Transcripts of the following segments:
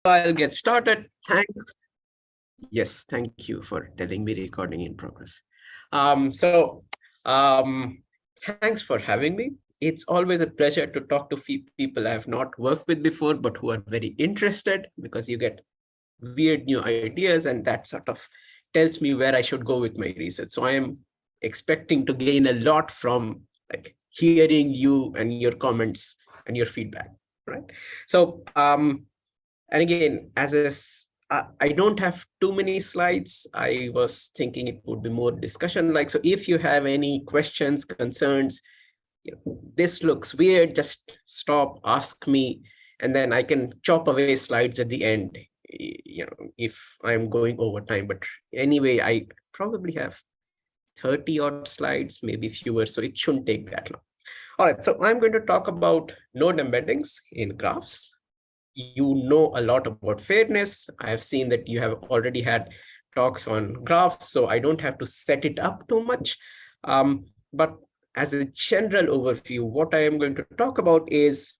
I'll get started. Thanks. Yes, thank you for telling me recording in progress. Um, so, um, Thanks for having me. It's always a pleasure to talk to people I have not worked with before, but who are very interested because you get weird new ideas, and that sort of tells me where I should go with my research. So I am expecting to gain a lot from like hearing you and your comments and your feedback, right? So, and again, I don't have too many slides. I was thinking it would be more discussion like. So if you have any questions, concerns, this looks weird, just stop, ask me, and then I can chop away slides at the end, if I'm going over time. But anyway, I probably have 30 odd slides, maybe fewer, so it shouldn't take that long. All right, so I'm going to talk about node embeddings in graphs. You know a lot about fairness. I have seen that you have already had talks on graphs, so I don't have to set it up too much. But as a general overview, what I am going to talk about is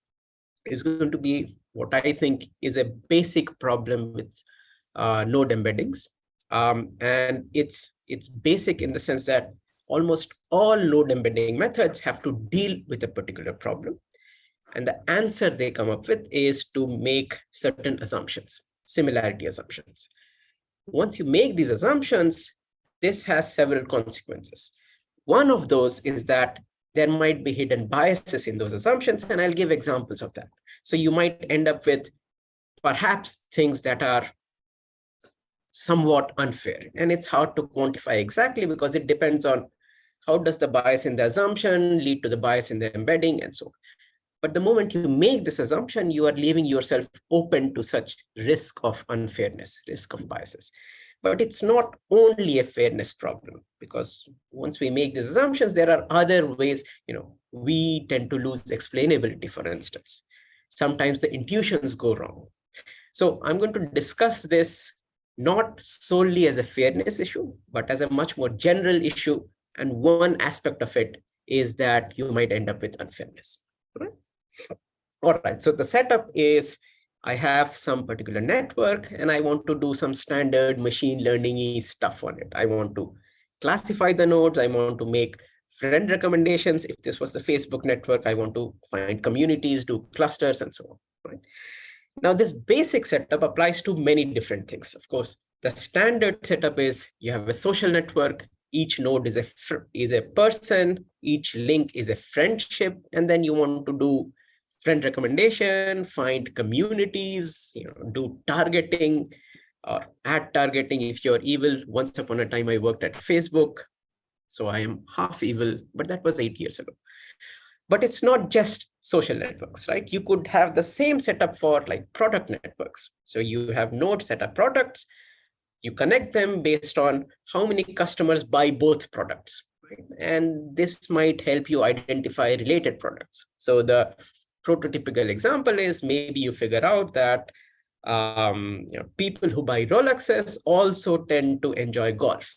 going to be what I think is a basic problem with node embeddings. And it's basic in the sense that almost all node embedding methods have to deal with a particular problem. And the answer they come up with is to make certain assumptions, similarity assumptions. Once you make these assumptions, this has several consequences. One of those is that there might be hidden biases in those assumptions, and I'll give examples of that. So you might end up with perhaps things that are somewhat unfair, and it's hard to quantify exactly because it depends on how does the bias in the assumption lead to the bias in the embedding and so on. But the moment you make this assumption, you are leaving yourself open to such risk of unfairness, risk of biases. But it's not only a fairness problem, because once we make these assumptions, there are other ways. We tend to lose explainability, for instance. Sometimes the intuitions go wrong. So I'm going to discuss this not solely as a fairness issue, but as a much more general issue. And one aspect of it is that you might end up with unfairness. Right? All right, so the setup is I have some particular network and I want to do some standard machine learning-y stuff on it. I want to classify the nodes. I want to make friend recommendations. If this was the Facebook network, I want to find communities, do clusters, and so on. Right? Now, this basic setup applies to many different things. Of course, the standard setup is you have a social network. Each node is a person. Each link is a friendship. And then you want to do friend recommendation, find communities, do targeting or ad targeting if you're evil. Once upon a time, I worked at Facebook, so I am half evil, but that was 8 years ago. But it's not just social networks, right? You could have the same setup for like product networks. So you have nodes that are products. You connect them based on how many customers buy both products. Right? And this might help you identify related products. So the prototypical example is maybe you figure out that people who buy Rolexes also tend to enjoy golf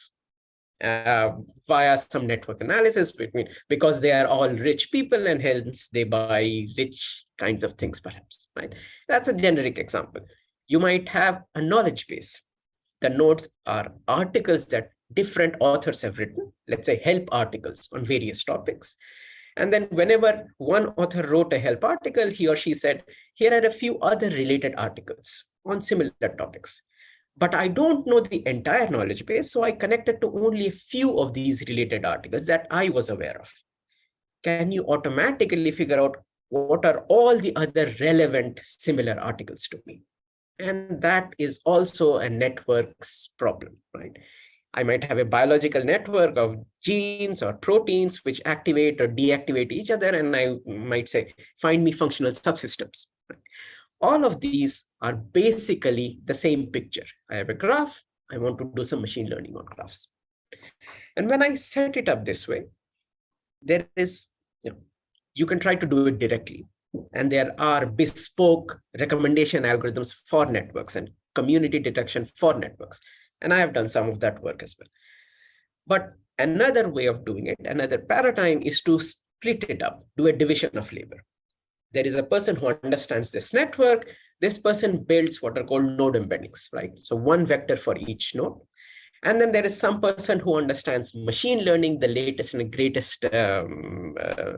via some network analysis because they are all rich people and hence they buy rich kinds of things, perhaps. Right? That's a generic example. You might have a knowledge base. The nodes are articles that different authors have written, let's say help articles on various topics. And then whenever one author wrote a help article, he or she said, here are a few other related articles on similar topics. But I don't know the entire knowledge base, so I connected to only a few of these related articles that I was aware of. Can you automatically figure out what are all the other relevant similar articles to me? And that is also a network's problem, right? I might have a biological network of genes or proteins which activate or deactivate each other, and I might say, find me functional subsystems. Right? All of these are basically the same picture. I have a graph. I want to do some machine learning on graphs. And when I set it up this way, there is, you can try to do it directly. And there are bespoke recommendation algorithms for networks and community detection for networks. And I have done some of that work as well. But another way of doing it, another paradigm is to split it up, do a division of labor. There is a person who understands this network. this person builds what are called node embeddings, right? So one vector for each node. And then there is some person who understands machine learning, the latest and greatest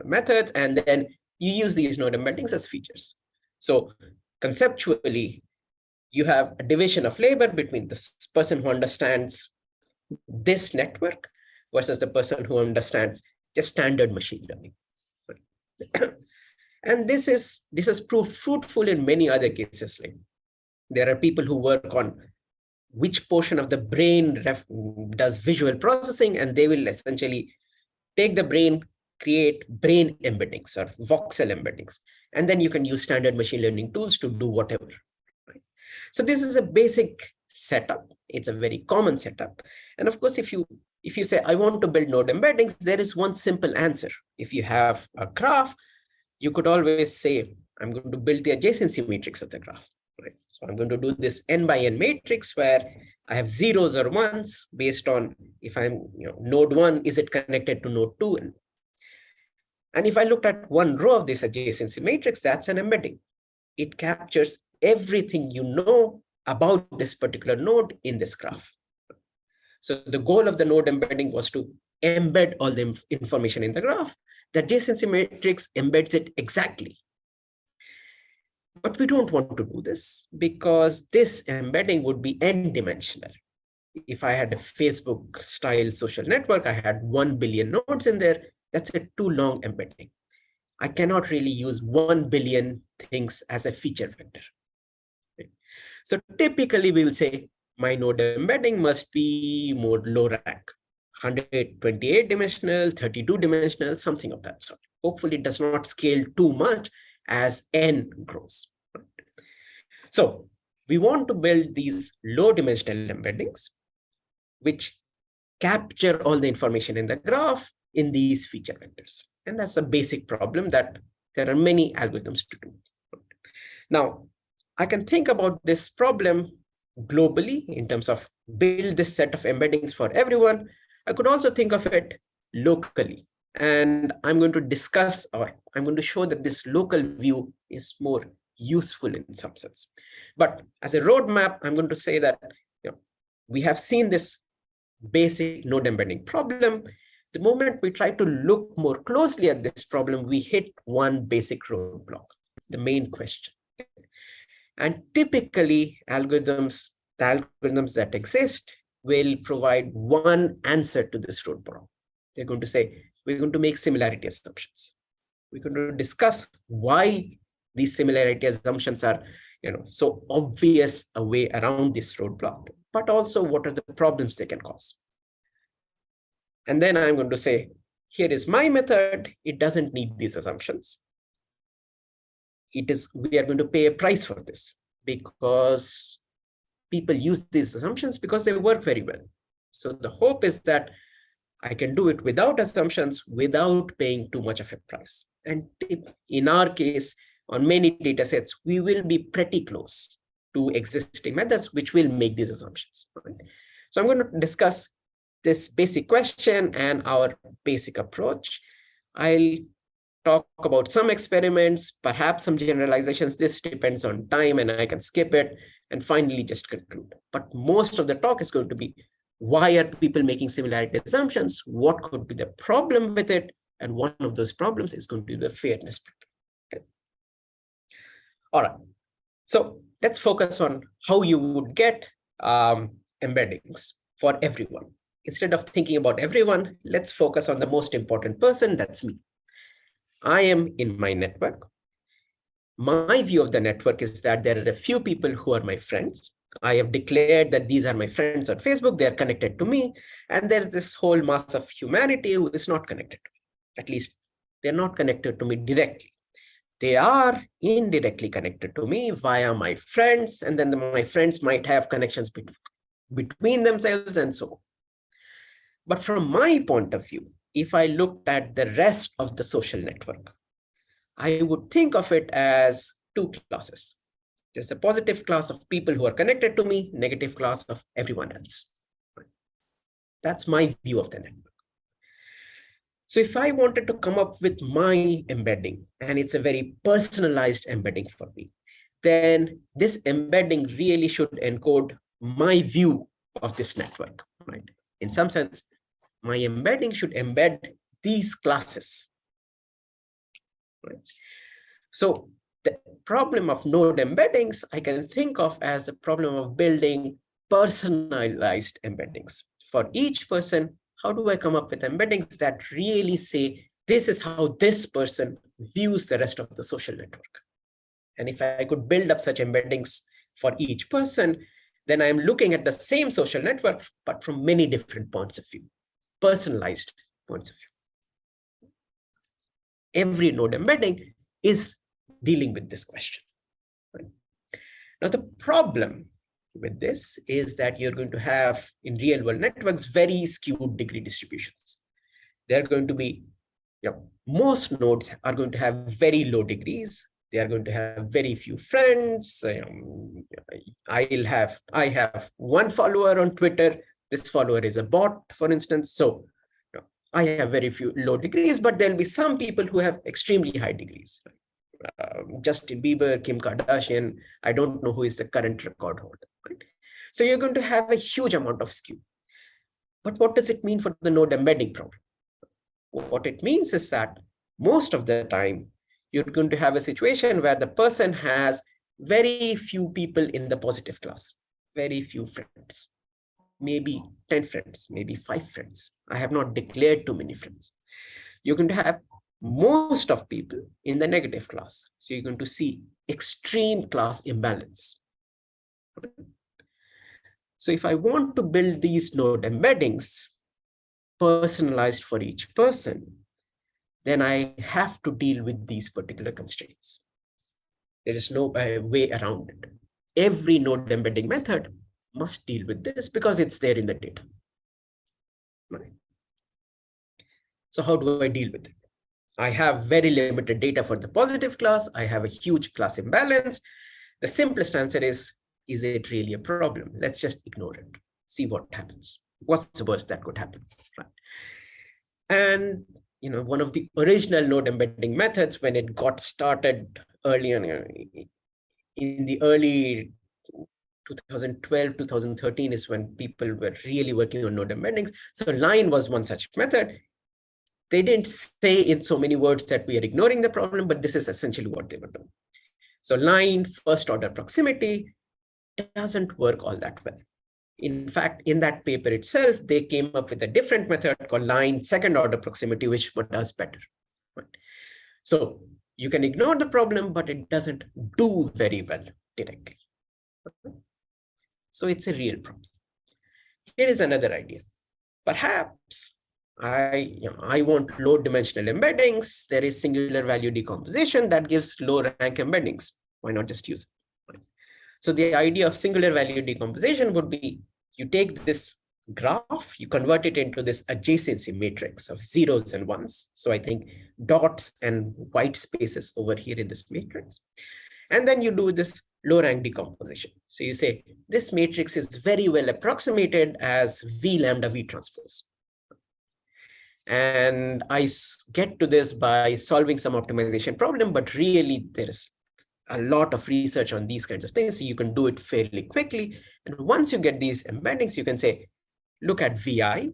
methods, and then you use these node embeddings as features. So conceptually, you have a division of labor between this person who understands this network versus the person who understands just standard machine learning. And this has proved fruitful in many other cases. Like there are people who work on which portion of the brain does visual processing, and they will essentially take the brain, create brain embeddings or voxel embeddings, and then you can use standard machine learning tools to do whatever. Right? So this is a basic setup. It's a very common setup. And of course, if you say, I want to build node embeddings, there is one simple answer. If you have a graph, you could always say, I'm going to build the adjacency matrix of the graph. Right? So I'm going to do this n by n matrix where I have zeros or ones based on if I'm, node 1, is it connected to node 2? And if I looked at one row of this adjacency matrix, that's an embedding. It captures everything you know about this particular node in this graph. So the goal of the node embedding was to embed all the information in the graph. The adjacency matrix embeds it exactly. But we don't want to do this because this embedding would be n-dimensional. If I had a Facebook style social network, I had 1 billion nodes in there, that's a too long embedding. I cannot really use 1 billion things as a feature vector. So typically we will say my node embedding must be more low rank, 128 dimensional, 32 dimensional, something of that sort. Hopefully it does not scale too much as n grows. So we want to build these low dimensional embeddings, which capture all the information in the graph in these feature vectors. And that's a basic problem that there are many algorithms to do. Now, I can think about this problem globally in terms of build this set of embeddings for everyone. I could also think of it locally. And I'm going to discuss, or I'm going to show that this local view is more useful in some sense. But as a roadmap, I'm going to say that we have seen this basic node embedding problem. The moment we try to look more closely at this problem, we hit one basic roadblock, the main question. And typically, the algorithms that exist will provide one answer to this roadblock. They're going to say, we're going to make similarity assumptions. We're going to discuss why these similarity assumptions are so obvious a way around this roadblock, but also what are the problems they can cause. And then I'm going to say, here is my method. It doesn't need these assumptions. We are going to pay a price for this because people use these assumptions because they work very well. So the hope is that I can do it without assumptions, without paying too much of a price. And in our case, on many data sets, we will be pretty close to existing methods, which will make these assumptions. Right? So I'm going to discuss this basic question and our basic approach. I'll talk about some experiments, perhaps some generalizations. This depends on time and I can skip it, and finally just conclude. But most of the talk is going to be, why are people making similarity assumptions? What could be the problem with it? And one of those problems is going to be the fairness problem. Okay. All right. So let's focus on how you would get embeddings for everyone. Instead of thinking about everyone, let's focus on the most important person, that's me. I am in my network. My view of the network is that there are a few people who are my friends. I have declared that these are my friends on Facebook. They are connected to me. And there's this whole mass of humanity who is not connected to me. At least they're not connected to me directly. They are indirectly connected to me via my friends. And then my friends might have connections between themselves and so on. But from my point of view, if I looked at the rest of the social network, I would think of it as two classes. There's a positive class of people who are connected to me, negative class of everyone else. That's my view of the network. So if I wanted to come up with my embedding, and it's a very personalized embedding for me, then this embedding really should encode my view of this network, right? In some sense, my embedding should embed these classes, right? So the problem of node embeddings, I can think of as a problem of building personalized embeddings. For each person, how do I come up with embeddings that really say, this is how this person views the rest of the social network? And if I could build up such embeddings for each person, then I'm looking at the same social network, but from many different points of view, personalized points of view. Every node embedding is dealing with this question. Right? Now, the problem with this is that you're going to have, in real world networks, very skewed degree distributions. They're going to be, most nodes are going to have very low degrees. They are going to have very few friends. I have one follower on Twitter. This follower is a bot, for instance. So I have very few low degrees, but there'll be some people who have extremely high degrees. Justin Bieber, Kim Kardashian, I don't know who is the current record holder. Right? So you're going to have a huge amount of skew. But what does it mean for the node embedding problem? What it means is that most of the time, you're going to have a situation where the person has very few people in the positive class, very few friends, maybe 10 friends, maybe 5 friends. I have not declared too many friends. You're going to have most of people in the negative class. So you're going to see extreme class imbalance. So if I want to build these node embeddings personalized for each person, then I have to deal with these particular constraints. There is no way around it. Every node embedding method must deal with this because it's there in the data. Right? So how do I deal with it? I have very limited data for the positive class. I have a huge class imbalance. The simplest answer is it really a problem? Let's just ignore it. See what happens. What's the worst that could happen? Right? And one of the original node embedding methods, when it got started early on, in the early 2012, 2013 is when people were really working on node embeddings. So line was one such method. They didn't say in so many words that we are ignoring the problem, but this is essentially what they were doing. So line first order proximity doesn't work all that well. In fact, in that paper itself, they came up with a different method called line second order proximity, which does better. Right? So you can ignore the problem, but it doesn't do very well directly. So it's a real problem. Here is another idea. Perhaps I want low dimensional embeddings. There is singular value decomposition that gives low rank embeddings. Why not just use it? Right? So the idea of singular value decomposition would be you take this graph, you convert it into this adjacency matrix of zeros and ones. So I think dots and white spaces over here in this matrix. And then you do this low rank decomposition. So you say this matrix is very well approximated as V lambda V transpose. And I get to this by solving some optimization problem, but really there is a lot of research on these kinds of things. So you can do it fairly quickly. And once you get these embeddings, you can say, look at VI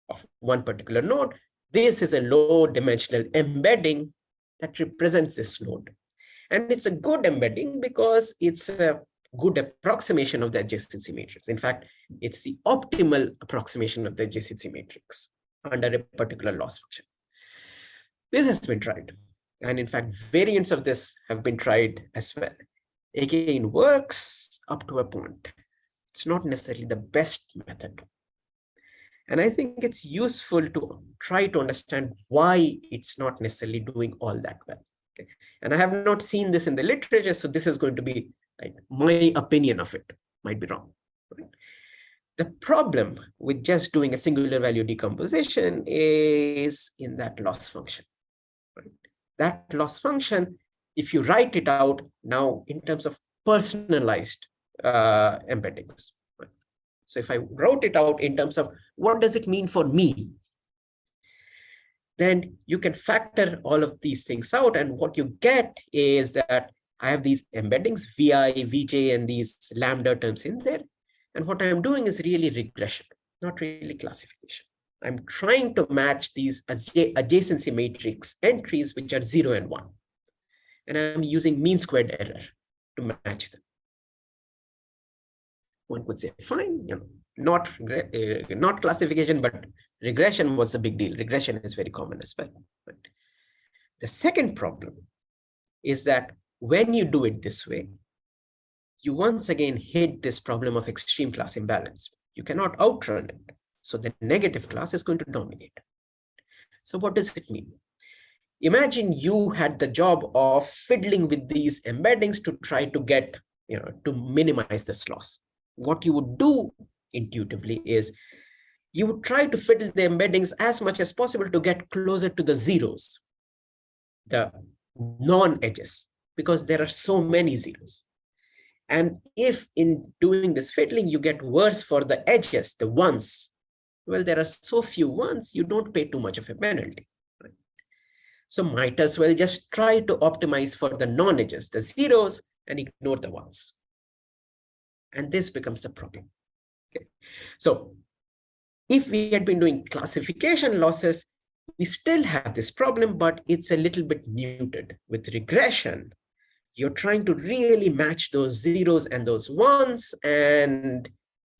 of one particular node. This is a low dimensional embedding that represents this node. And it's a good embedding because it's a good approximation of the adjacency matrix. In fact, it's the optimal approximation of the adjacency matrix under a particular loss function. This has been tried. And in fact, variants of this have been tried as well. Again, works up to a point. It's not necessarily the best method. And I think it's useful to try to understand why it's not necessarily doing all that well. Okay? And I have not seen this in the literature, so this is going to be like my opinion of it. Might be wrong. Right? The problem with just doing a singular value decomposition is in that loss function. Right? That loss function, if you write it out now in terms of personalized embeddings. Right? So if I wrote it out in terms of what does it mean for me, then you can factor all of these things out. And what you get is that I have these embeddings, VI, VJ, and these lambda terms in there. And what I'm doing is really regression, not really classification. I'm trying to match these adjacency matrix entries, which are 0 and 1. And I'm using mean squared error to match them. One could say, fine, not classification, but regression was a big deal. Regression is very common as well. But the second problem is that when you do it this way, you once again hit this problem of extreme class imbalance. You cannot outrun it. So the negative class is going to dominate. So what does it mean? Imagine you had the job of fiddling with these embeddings to try to get, to minimize this loss. What you would do intuitively is you would try to fiddle the embeddings as much as possible to get closer to the zeros, the non-edges, because there are so many zeros. And if in doing this fiddling, you get worse for the edges, the ones, well, there are so few ones, you don't pay too much of a penalty. Right? So might as well just try to optimize for the non-edges, the zeros, and ignore the ones. And this becomes a problem. Okay. So if we had been doing classification losses, we still have this problem, but it's a little bit muted. With regression, you're trying to really match those zeros and those ones, and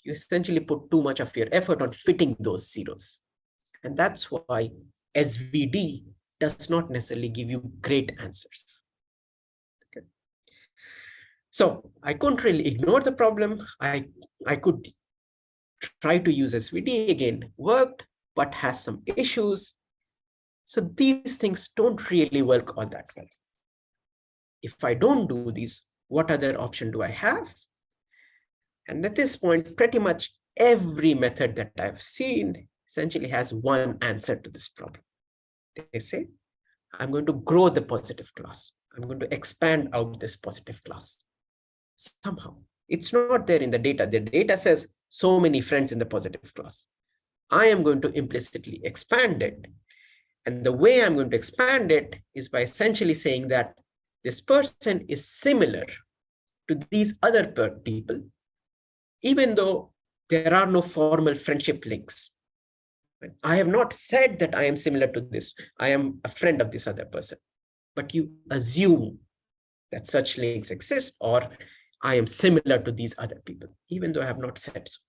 you essentially put too much of your effort on fitting those zeros. And that's why SVD does not necessarily give you great answers. Okay. So I couldn't really ignore the problem. I could try to use SVD, again, worked, but has some issues. So these things don't really work all that well. If I don't do these, what other option do I have? And at this point, pretty much every method that I've seen essentially has one answer to this problem. They say, I'm going to grow the positive class. I'm going to expand out this positive class. Somehow, it's not there in the data. The data says so many friends in the positive class. I am going to implicitly expand it. And the way I'm going to expand it is by essentially saying that this person is similar to these other people, even though there are no formal friendship links. I have not said that I am similar to this. I am a friend of this other person. But you assume that such links exist, or I am similar to these other people, even though I have not said so.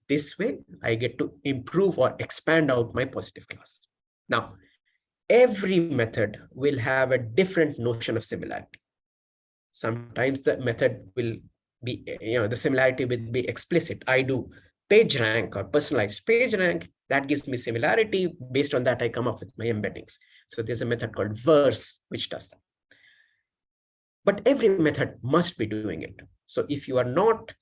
This way, I get to improve or expand out my positive class. Now, every method will have a different notion of similarity. Sometimes the method will be, the similarity will be explicit. I do page rank or personalized page rank. That gives me similarity. Based on that, I come up with my embeddings. So there's a method called verse, which does that. But every method must be doing it. So if you are not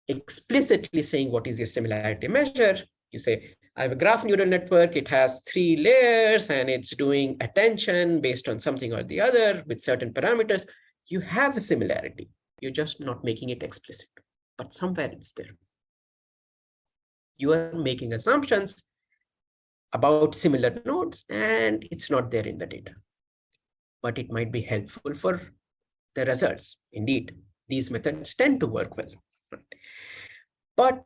explicitly saying what is your similarity measure, you say, I have a graph neural network, it has 3 layers, and it's doing attention based on something or the other with certain parameters. You have a similarity. You're just not making it explicit, but somewhere it's there. You are making assumptions about similar nodes, and it's not there in the data. But it might be helpful for the results. Indeed, these methods tend to work well. But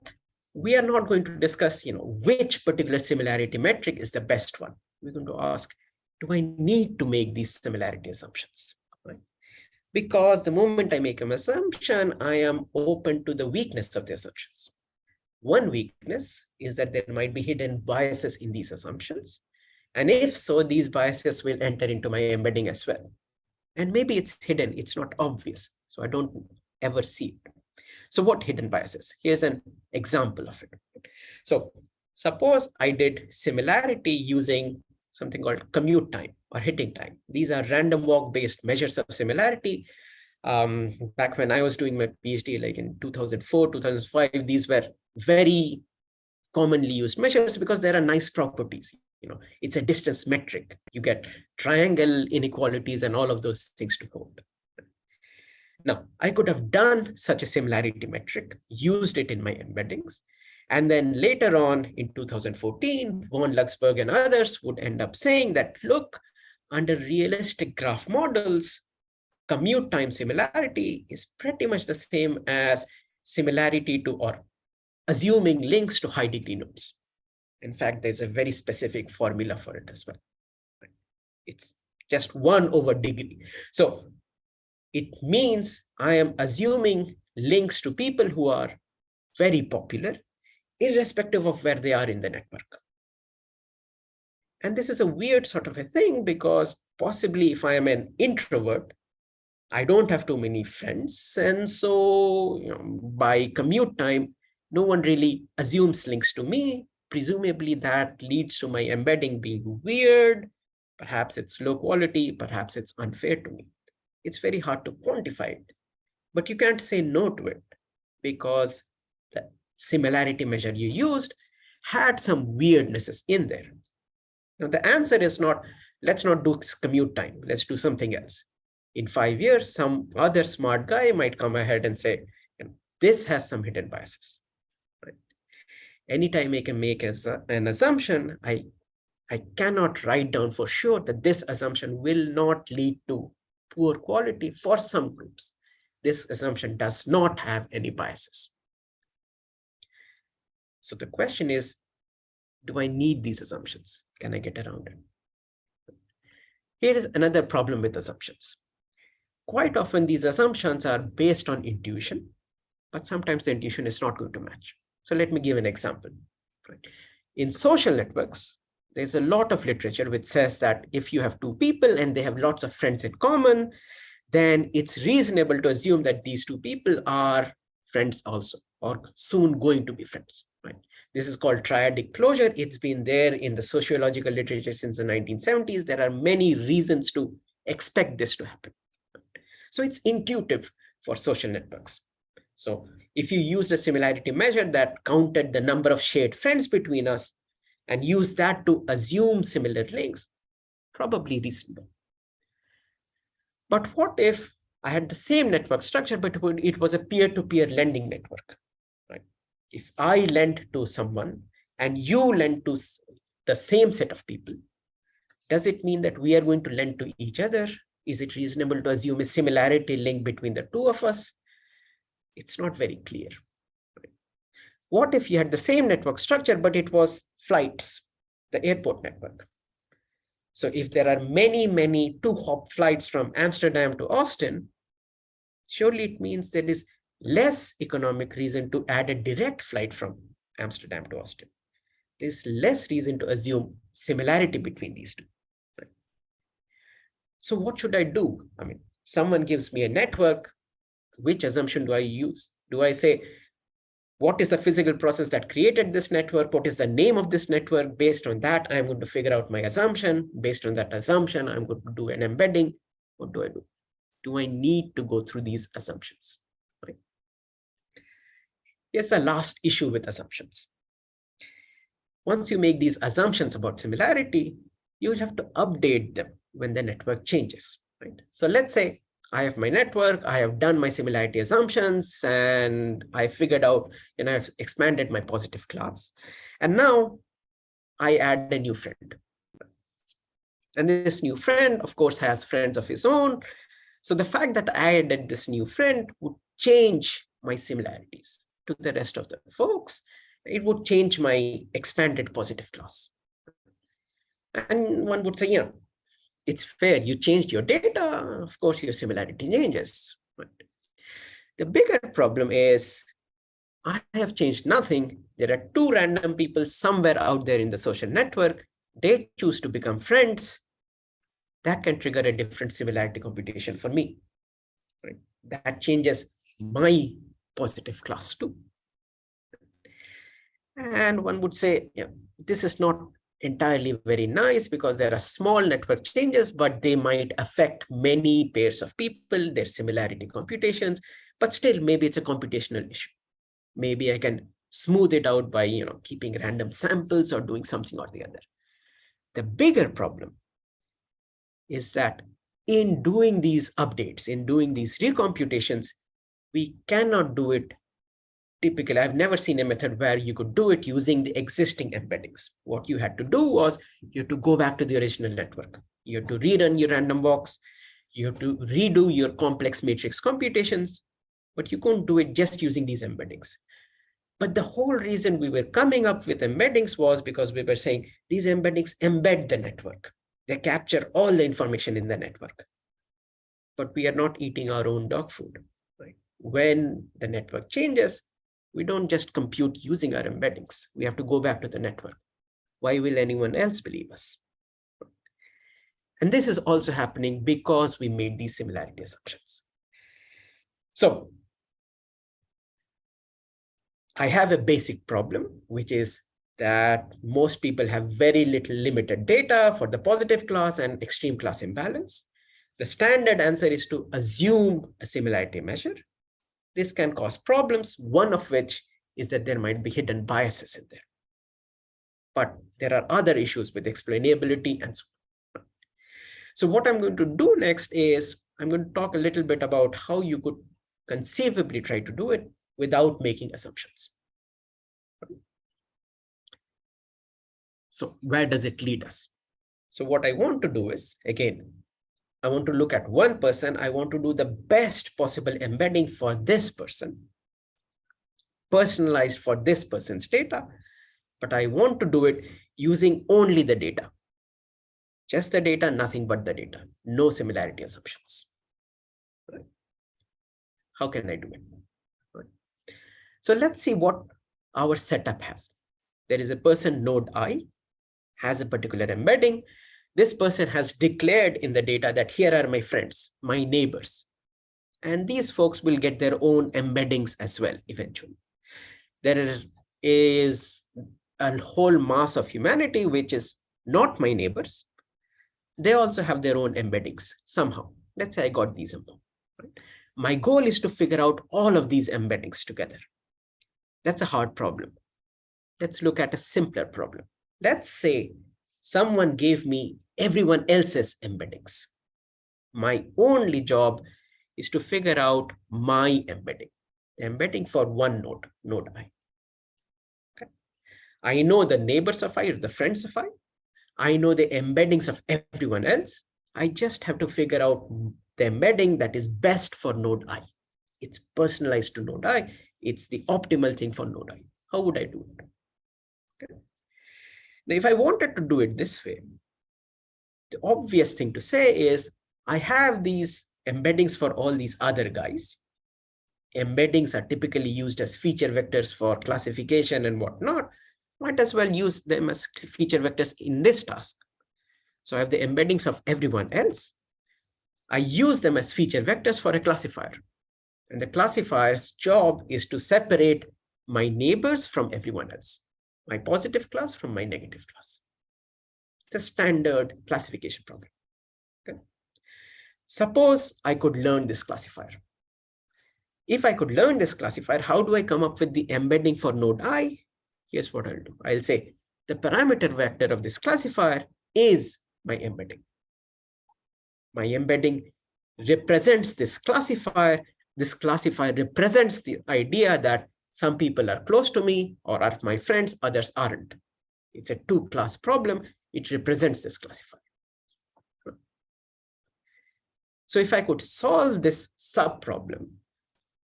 we are not going to discuss, which particular similarity metric is the best one. We're going to ask, do I need to make these similarity assumptions? Right? Because the moment I make an assumption, I am open to the weakness of the assumptions. One weakness is that there might be hidden biases in these assumptions. And if so, these biases will enter into my embedding as well. And maybe it's hidden, it's not obvious. So I don't ever see it. So what hidden biases? Here's an example of it. So suppose I did similarity using something called commute time or hitting time. These are random walk-based measures of similarity. Back when I was doing my PhD, like in 2004, 2005, these were very commonly used measures because there are nice properties. It's a distance metric. You get triangle inequalities and all of those things to hold. Now, I could have done such a similarity metric, used it in my embeddings, and then later on in 2014, von Luxburg and others would end up saying that, look, under realistic graph models, commute time similarity is pretty much the same as similarity to or assuming links to high degree nodes. In fact, there's a very specific formula for it as well. It's just 1 over degree. So it means I am assuming links to people who are very popular, irrespective of where they are in the network. And this is a weird sort of a thing because possibly if I am an introvert, I don't have too many friends. And so by commute time, no one really assumes links to me. Presumably that leads to my embedding being weird. Perhaps it's low quality, perhaps it's unfair to me. It's very hard to quantify it, but you can't say no to it because the similarity measure you used had some weirdnesses in there. Now, the answer is not, let's not do commute time, let's do something else. In 5 years, some other smart guy might come ahead and say, this has some hidden biases. Right? Anytime I can make an assumption, I cannot write down for sure that this assumption will not lead to poor quality for some groups. This assumption does not have any biases. So the question is, do I need these assumptions? Can I get around it? Here is another problem with assumptions. Quite often these assumptions are based on intuition, but sometimes the intuition is not going to match. So let me give an example. Right? In social networks, there's a lot of literature which says that if you have 2 people and they have lots of friends in common, then it's reasonable to assume that these 2 people are friends also, or soon going to be friends. Right? This is called triadic closure. It's been there in the sociological literature since the 1970s. There are many reasons to expect this to happen. So it's intuitive for social networks. So if you used a similarity measure that counted the number of shared friends between us and use that to assume similar links, probably reasonable. But what if I had the same network structure, but it was a peer-to-peer lending network? Right? If I lend to someone and you lend to the same set of people, does it mean that we are going to lend to each other? Is it reasonable to assume a similarity link between the 2 of us? It's not very clear. What if you had the same network structure, but it was flights, the airport network? So if there are many 2-hop flights from Amsterdam to Austin, surely it means there is less economic reason to add a direct flight from Amsterdam to Austin. There's less reason to assume similarity between these 2. Right? So what should I do? I mean, someone gives me a network. Which assumption do I use? Do I say, what is the physical process that created this network? What is the name of this network? Based on that, I'm going to figure out my assumption. Based on that assumption, I'm going to do an embedding. What do I do? Do I need to go through these assumptions? Right? Here's the last issue with assumptions. Once you make these assumptions about similarity, you will have to update them when the network changes. Right? So let's say I have my network, I have done my similarity assumptions, and I figured out, I've expanded my positive class. And now I add a new friend. And this new friend, of course, has friends of his own. So the fact that I added this new friend would change my similarities to the rest of the folks. It would change my expanded positive class. And one would say, it's fair, you changed your data, of course your similarity changes. But the bigger problem is, I have changed nothing. There are 2 random people somewhere out there in the social network. They choose to become friends. That can trigger a different similarity computation for me. Right? That changes my positive class too. And one would say, this is not entirely very nice because there are small network changes, but they might affect many pairs of people, their similarity computations, but still maybe it's a computational issue. Maybe I can smooth it out by keeping random samples or doing something or the other. The bigger problem is that in doing these updates, in doing these recomputations, we cannot do it typically. I've never seen a method where you could do it using the existing embeddings. What you had to do was you had to go back to the original network. You had to rerun your random walks. You have to redo your complex matrix computations, but you can't do it just using these embeddings. But the whole reason we were coming up with embeddings was because we were saying these embeddings embed the network. They capture all the information in the network. But we are not eating our own dog food. Right? When the network changes, we don't just compute using our embeddings. We have to go back to the network. Why will anyone else believe us? And this is also happening because we made these similarity assumptions. So I have a basic problem, which is that most people have very little limited data for the positive class and extreme class imbalance. The standard answer is to assume a similarity measure. This can cause problems, one of which is that there might be hidden biases in there. But there are other issues with explainability and so on. So what I'm going to do next is I'm going to talk a little bit about how you could conceivably try to do it without making assumptions. So where does it lead us? So what I want to do is, again, I want to look at one person. I want to do the best possible embedding for this person, personalized for this person's data, but I want to do it using only the data. Just the data, nothing but the data, no similarity assumptions. Right? How can I do it? Right. So let's see what our setup has. There is a person, node I, has a particular embedding. This person has declared in the data that here are my friends, my neighbors. And these folks will get their own embeddings as well eventually. There is a whole mass of humanity which is not my neighbors. They also have their own embeddings somehow. Let's say I got these. Right? My goal is to figure out all of these embeddings together. That's a hard problem. Let's look at a simpler problem. Let's say someone gave me everyone else's embeddings. My only job is to figure out my embedding, the embedding for one node, node I. Okay. I know the neighbors of I, or the friends of I. I know the embeddings of everyone else. I just have to figure out the embedding that is best for node I. It's personalized to node I. It's the optimal thing for node I. How would I do it? Okay. Now, if I wanted to do it this way, the obvious thing to say is I have these embeddings for all these other guys. Embeddings are typically used as feature vectors for classification and whatnot. Might as well use them as feature vectors in this task. So I have the embeddings of everyone else. I use them as feature vectors for a classifier. And the classifier's job is to separate my neighbors from everyone else, my positive class from my negative class. It's a standard classification problem. Okay. Suppose I could learn this classifier. If I could learn this classifier, how do I come up with the embedding for node I? Here's what I'll do. I'll say the parameter vector of this classifier is my embedding. My embedding represents this classifier. This classifier represents the idea that some people are close to me or are my friends, others aren't. It's a two-class problem. It represents this classifier. So if I could solve this sub-problem,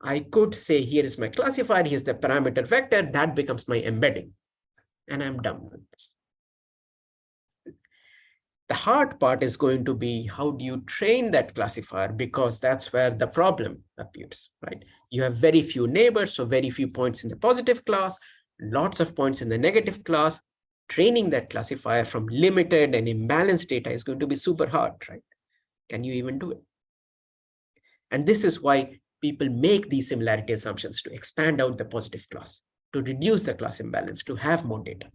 I could say, here is my classifier, here's the parameter vector, that becomes my embedding. And I'm done with this. The hard part is going to be, how do you train that classifier? Because that's where the problem appears, right? You have very few neighbors, so very few points in the positive class, lots of points in the negative class. Training that classifier from limited and imbalanced data is going to be super hard, right? Can you even do it? And this is why people make these similarity assumptions to expand out the positive class, to reduce the class imbalance, to have more data.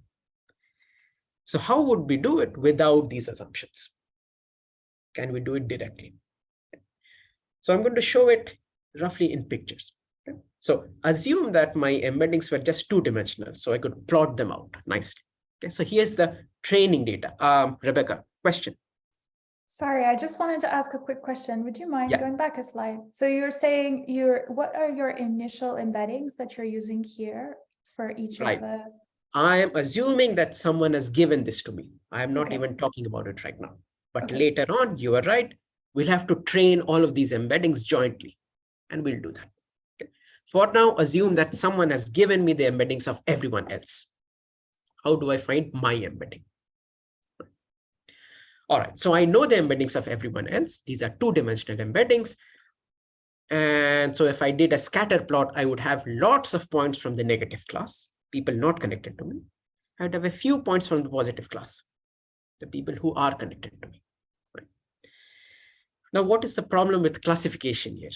So how would we do it without these assumptions? Can we do it directly? So I'm going to show it roughly in pictures. Okay? So assume that my embeddings were just two-dimensional, so I could plot them out nicely. Okay, so here's the training data. Rebecca, question. Sorry, I just wanted to ask a quick question. Would you mind going back a slide? So you're saying what are your initial embeddings that you're using here for each of the... I am assuming that someone has given this to me. I am not even talking about it right now. But later on, you are right. We'll have to train all of these embeddings jointly, and we'll do that. Okay. For now, assume that someone has given me the embeddings of everyone else. How do I find my embedding? All right, so I know the embeddings of everyone else. These are two-dimensional embeddings. And so if I did a scatter plot, I would have lots of points from the negative class, people not connected to me. I would have a few points from the positive class, the people who are connected to me. Right? Now, what is the problem with classification here?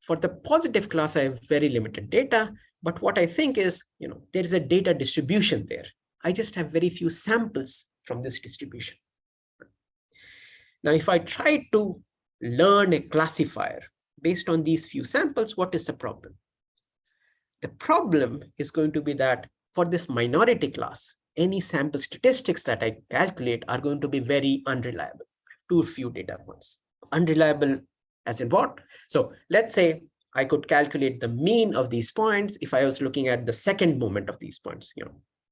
For the positive class, I have very limited data, but what I think is, there is a data distribution there. I just have very few samples from this distribution. Now, if I try to learn a classifier based on these few samples, what is the problem? The problem is going to be that for this minority class, any sample statistics that I calculate are going to be very unreliable. Too few data points. Unreliable as in what? So let's say I could calculate the mean of these points if I was looking at the second moment of these points,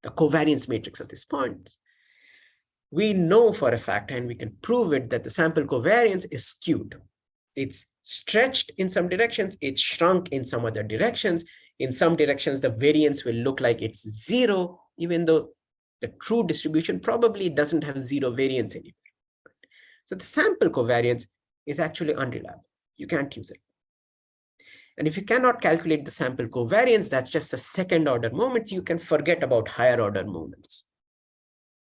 the covariance matrix of these points. We know for a fact, and we can prove it, that the sample covariance is skewed. It's stretched in some directions, it's shrunk in some other directions. In some directions, the variance will look like it's zero, even though the true distribution probably doesn't have zero variance in it. So the sample covariance is actually unreliable. You can't use it. And if you cannot calculate the sample covariance, that's just the second order moments, you can forget about higher order moments.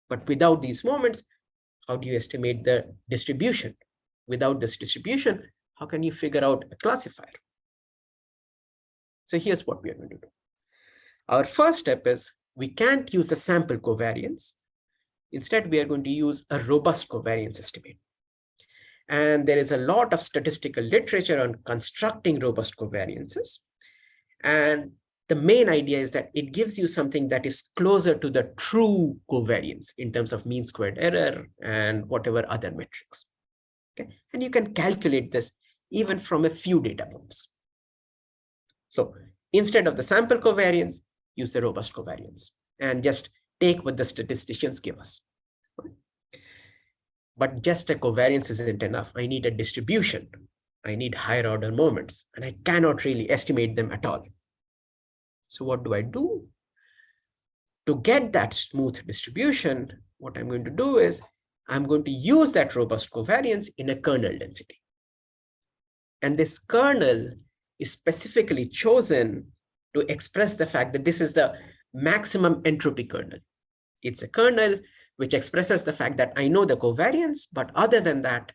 But without these moments, how do you estimate the distribution? Without this distribution, how can you figure out a classifier? So here's what we are going to do. Our first step is we can't use the sample covariance. Instead, we are going to use a robust covariance estimate. And there is a lot of statistical literature on constructing robust covariances. And the main idea is that it gives you something that is closer to the true covariance in terms of mean squared error and whatever other metrics. Okay? And you can calculate this even from a few data points. So instead of the sample covariance, use the robust covariance and just take what the statisticians give us. But just a covariance isn't enough. I need a distribution. I need higher order moments, and I cannot really estimate them at all. So what do I do? To get that smooth distribution, what I'm going to do is I'm going to use that robust covariance in a kernel density. And this kernel is specifically chosen to express the fact that this is the maximum entropy kernel. It's a kernel which expresses the fact that I know the covariance, but other than that,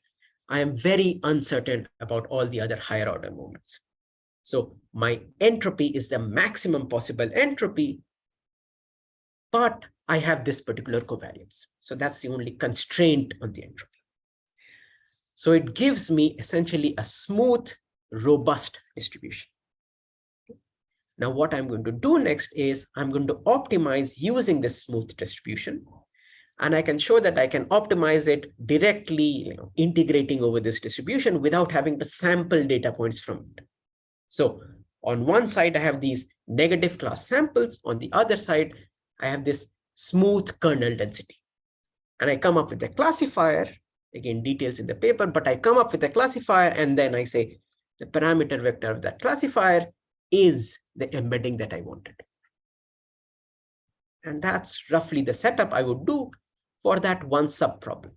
I am very uncertain about all the other higher order moments. So my entropy is the maximum possible entropy, but I have this particular covariance. So that's the only constraint on the entropy. So it gives me essentially a smooth, robust distribution. Now, what I'm going to do next is I'm going to optimize using this smooth distribution. And I can show that I can optimize it directly, integrating over this distribution without having to sample data points from it. So on one side, I have these negative class samples. On the other side, I have this smooth kernel density. And I come up with a classifier, again, details in the paper, but I come up with a classifier and then I say the parameter vector of that classifier is the embedding that I wanted. And that's roughly the setup I would do for that one subproblem.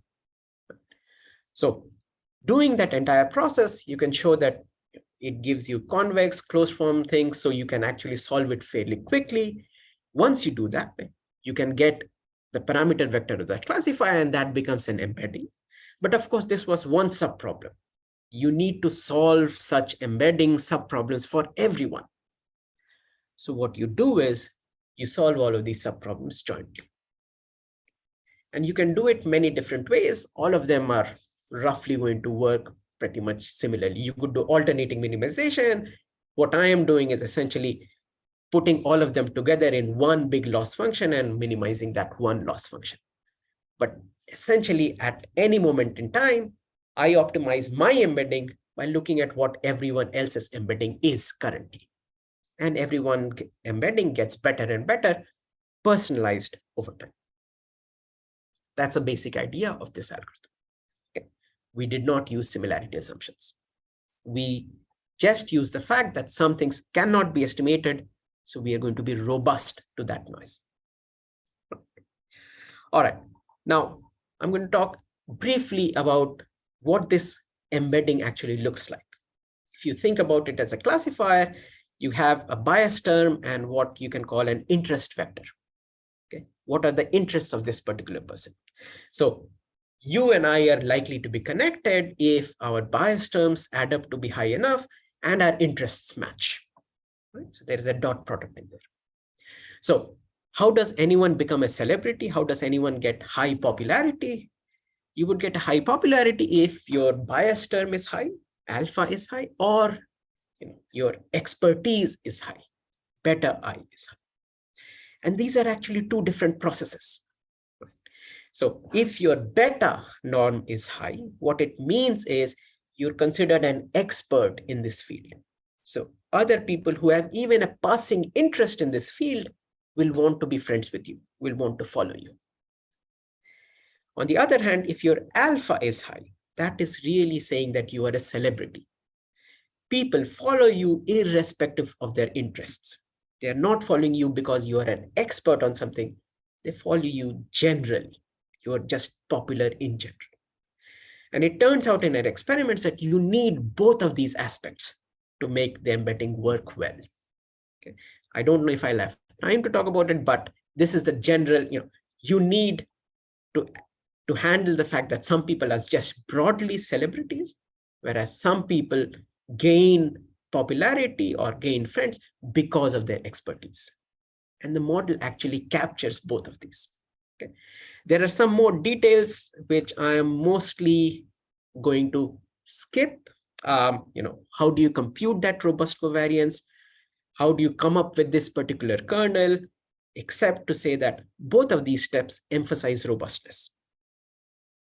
So doing that entire process, you can show that it gives you convex closed form things, so you can actually solve it fairly quickly. Once you do that, you can get the parameter vector of that classifier, and that becomes an embedding. But of course, this was one subproblem. You need to solve such embedding subproblems for everyone. So what you do is you solve all of these subproblems jointly. And you can do it many different ways. All of them are roughly going to work pretty much similarly. You could do alternating minimization. What I am doing is essentially putting all of them together in one big loss function and minimizing that one loss function. But essentially, at any moment in time, I optimize my embedding by looking at what everyone else's embedding is currently. And everyone embedding gets better and better, personalized over time. That's a basic idea of this algorithm. Okay. we did not use similarity assumptions. We just use the fact that some things cannot be estimated, so we are going to be robust to that noise. All right, now I'm going to talk briefly about what this embedding actually looks like. If you think about it as a classifier, you have a bias term and what you can call an interest vector. Okay, what are the interests of this particular person? So you and I are likely to be connected if our bias terms add up to be high enough and our interests match. Right? So there is a dot product in there. So how does anyone become a celebrity? How does anyone get high popularity? You would get a high popularity if your bias term is high, alpha is high, or your expertise is high, beta I is high. And these are actually two different processes. So if your beta norm is high, what it means is you're considered an expert in this field. So other people who have even a passing interest in this field will want to be friends with you, will want to follow you. On the other hand, if your alpha is high, that is really saying that you are a celebrity. People follow you irrespective of their interests. They are not following you because you are an expert on something. They follow you generally. You are just popular in general. And it turns out in our experiments that you need both of these aspects to make the embedding work well. Okay. I don't know if I'll have time to talk about it, but this is the general, you need to handle the fact that some people are just broadly celebrities, whereas some people gain popularity or gain friends because of their expertise. And the model actually captures both of these. Okay. There are some more details which I am mostly going to skip. How do you compute that robust covariance? How do you come up with this particular kernel? Except to say that both of these steps emphasize robustness.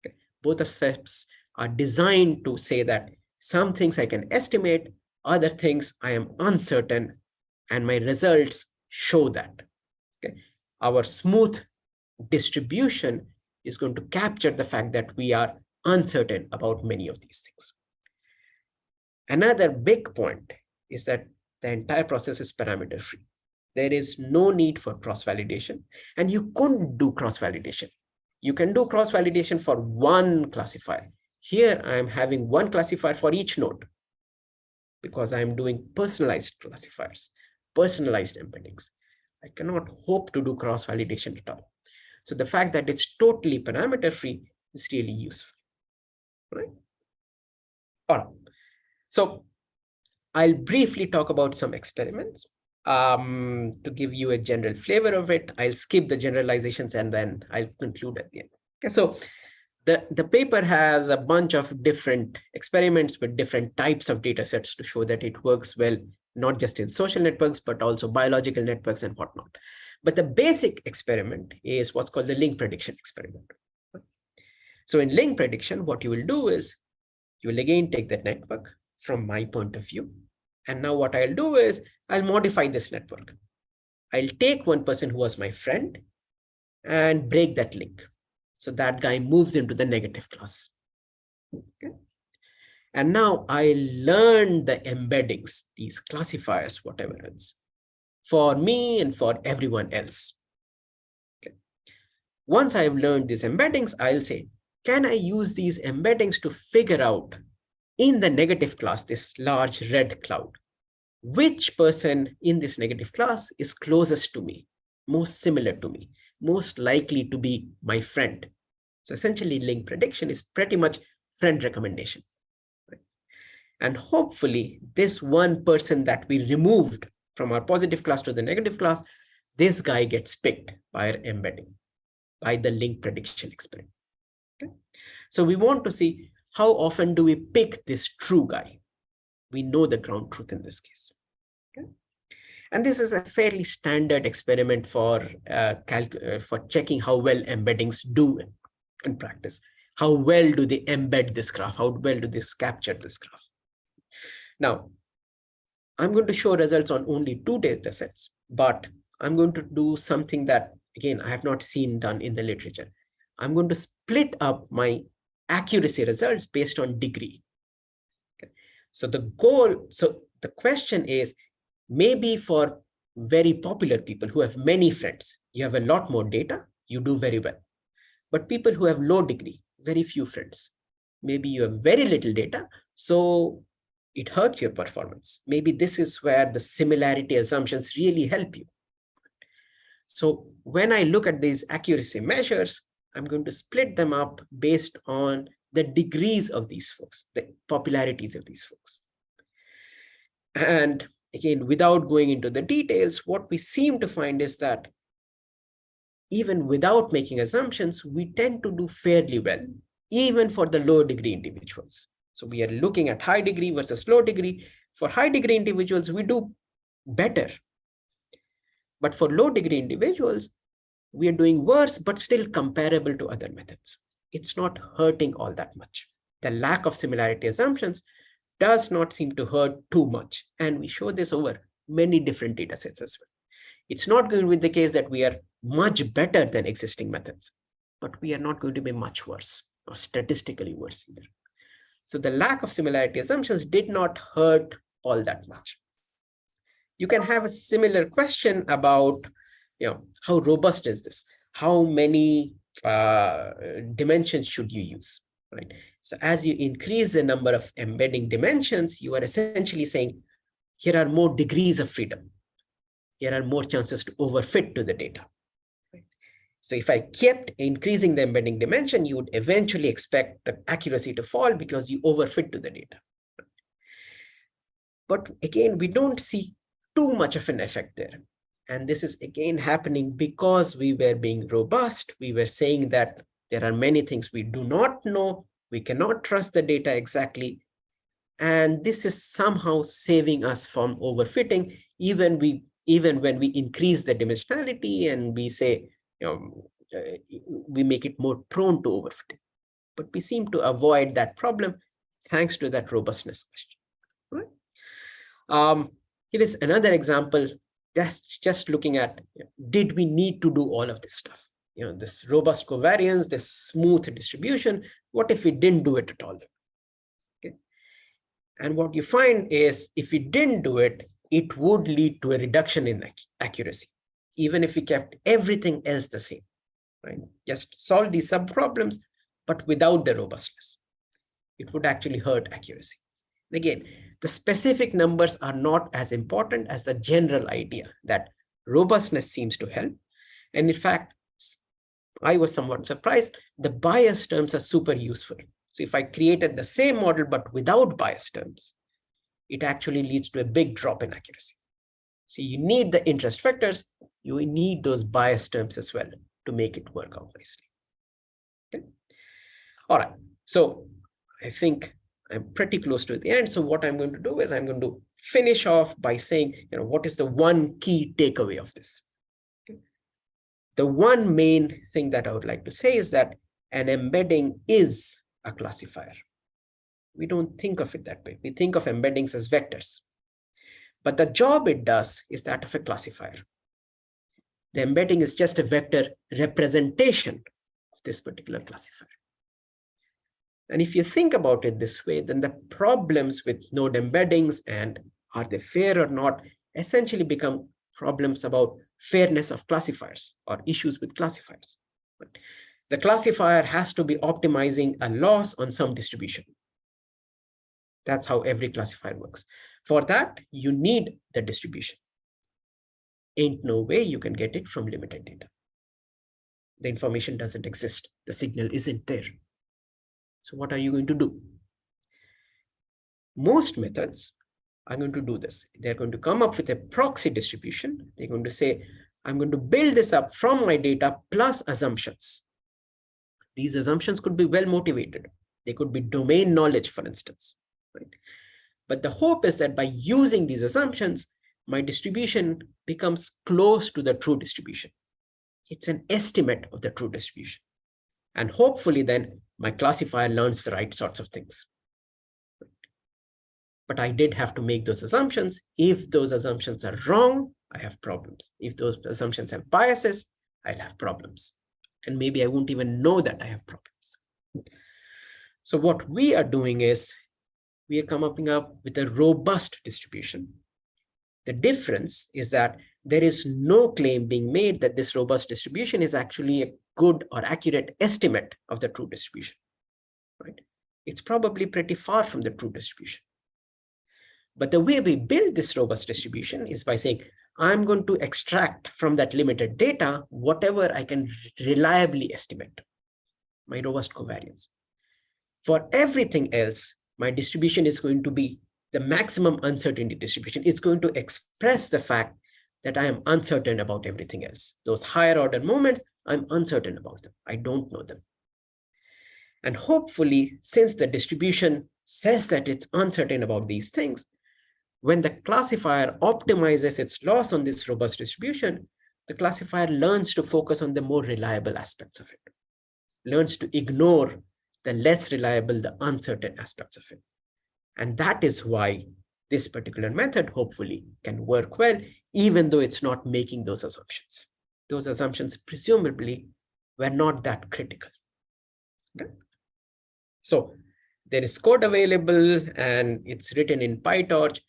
Okay. Both of steps are designed to say that some things I can estimate, other things I am uncertain, and my results show that. Okay. Our smooth distribution is going to capture the fact that we are uncertain about many of these things. Another big point is that the entire process is parameter free. There is no need for cross-validation, and you couldn't do cross-validation. You can do cross-validation for one classifier. Here, I am having one classifier for each node because I am doing personalized classifiers, personalized embeddings. I cannot hope to do cross-validation at all. So the fact that it's totally parameter free is really useful, right? All right. So I'll briefly talk about some experiments to give you a general flavor of it. I'll skip the generalizations and then I'll conclude at the end. Okay, so the paper has a bunch of different experiments with different types of data sets to show that it works well, not just in social networks, but also biological networks and whatnot. But the basic experiment is what's called the link prediction experiment. So in link prediction, what you will do is you will again take that network from my point of view. And now what I'll do is I'll modify this network. I'll take one person who was my friend and break that link. So that guy moves into the negative class. Okay. And now I learn the embeddings, these classifiers, whatever it is, for me and for everyone else. Okay. Once I have learned these embeddings, I'll say, can I use these embeddings to figure out in the negative class, this large red cloud, which person in this negative class is closest to me, most similar to me, most likely to be my friend. So essentially, link prediction is pretty much friend recommendation. Right? And hopefully, this one person that we removed from our positive class to the negative class, this guy gets picked by our embedding, by the link prediction experiment. Okay? So we want to see how often do we pick this true guy. We know the ground truth in this case. Okay? And this is a fairly standard experiment for checking how well embeddings do in practice. How well do they embed this graph? How well do they capture this graph? Now, I'm going to show results on only 2 data sets, but I'm going to do something that, again, I have not seen done in the literature. I'm going to split up my accuracy results based on degree. Okay. So the question is, maybe for very popular people who have many friends, you have a lot more data, you do very well. But people who have low degree, very few friends, maybe you have very little data, so it hurts your performance. Maybe this is where the similarity assumptions really help you. So when I look at these accuracy measures, I'm going to split them up based on the degrees of these folks, the popularities of these folks. And again, without going into the details, what we seem to find is that even without making assumptions, we tend to do fairly well, even for the low degree individuals. So we are looking at high degree versus low degree. For high degree individuals, we do better. But for low degree individuals, we are doing worse, but still comparable to other methods. It's not hurting all that much. The lack of similarity assumptions does not seem to hurt too much. And we show this over many different data sets as well. It's not going to be the case that we are much better than existing methods, but we are not going to be much worse or statistically worse either. So the lack of similarity assumptions did not hurt all that much. You can have a similar question about, how robust is this? How many dimensions should you use, right? So as you increase the number of embedding dimensions, you are essentially saying, here are more degrees of freedom. Here are more chances to overfit to the data. Right? So if I kept increasing the embedding dimension, you would eventually expect the accuracy to fall because you overfit to the data. But again, we don't see too much of an effect there. And this is again happening because we were being robust. We were saying that there are many things we do not know. We cannot trust the data exactly. And this is somehow saving us from overfitting, even when we increase the dimensionality and we say, we make it more prone to overfitting. But we seem to avoid that problem thanks to that robustness question. Right? Here is another example. That's just looking at, did we need to do all of this stuff? This robust covariance, this smooth distribution. What if we didn't do it at all? Okay. And what you find is, if we didn't do it, it would lead to a reduction in accuracy, even if we kept everything else the same. Right? Just solve these sub-problems, but without the robustness. It would actually hurt accuracy. Again, the specific numbers are not as important as the general idea that robustness seems to help. And in fact, I was somewhat surprised, the bias terms are super useful. So if I created the same model, but without bias terms, it actually leads to a big drop in accuracy. So you need the interest vectors, you need those bias terms as well to make it work out nicely. Okay. All right. So I think I'm pretty close to the end. So what I'm going to do is I'm going to finish off by saying, what is the one key takeaway of this? Okay. The one main thing that I would like to say is that an embedding is a classifier. We don't think of it that way. We think of embeddings as vectors. But the job it does is that of a classifier. The embedding is just a vector representation of this particular classifier. And if you think about it this way, then the problems with node embeddings and are they fair or not essentially become problems about fairness of classifiers or issues with classifiers. The classifier has to be optimizing a loss on some distribution. That's how every classifier works. For that, you need the distribution. Ain't no way you can get it from limited data. The information doesn't exist. The signal isn't there. So what are you going to do? Most methods are going to do this. They're going to come up with a proxy distribution. They're going to say, I'm going to build this up from my data plus assumptions. These assumptions could be well motivated. They could be domain knowledge, for instance. Right? But the hope is that by using these assumptions, my distribution becomes close to the true distribution. It's an estimate of the true distribution. And hopefully then my classifier learns the right sorts of things. But I did have to make those assumptions. If those assumptions are wrong, I have problems. If those assumptions have biases, I'll have problems. And maybe I won't even know that I have problems. So what we are doing is we are coming up with a robust distribution. The difference is that there is no claim being made that this robust distribution is actually a good or accurate estimate of the true distribution, right? It's probably pretty far from the true distribution. But the way we build this robust distribution is by saying, I'm going to extract from that limited data whatever I can reliably estimate, my robust covariance. For everything else, my distribution is going to be the maximum uncertainty distribution. It's going to express the fact that I am uncertain about everything else. Those higher order moments, I'm uncertain about them. I don't know them. And hopefully, since the distribution says that it's uncertain about these things, when the classifier optimizes its loss on this robust distribution, the classifier learns to focus on the more reliable aspects of it, learns to ignore the less reliable, the uncertain aspects of it. And that is why this particular method hopefully can work well, even though it's not making those assumptions. Those assumptions presumably were not that critical. Okay? So there is code available and it's written in PyTorch.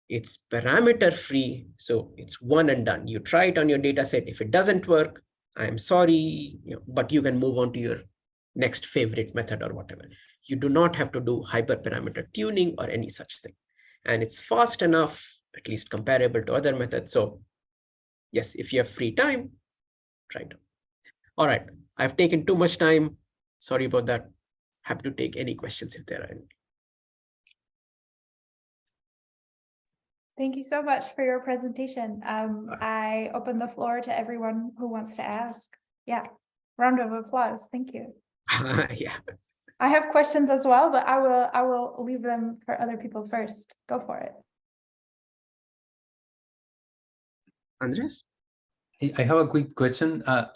It's parameter free, so it's one and done. You try it on your data set. If it doesn't work, I'm sorry, but you can move on to your next favorite method or whatever. You do not have to do hyperparameter tuning or any such thing. And it's fast enough, at least comparable to other methods. So yes, if you have free time, try it. All right, I've taken too much time. Sorry about that. Happy to take any questions if there are any. Thank you so much for your presentation. I open the floor to everyone who wants to ask. Yeah, round of applause. Thank you. Yeah. I have questions as well, but I will leave them for other people first. Go for it. Andres? I have a quick question.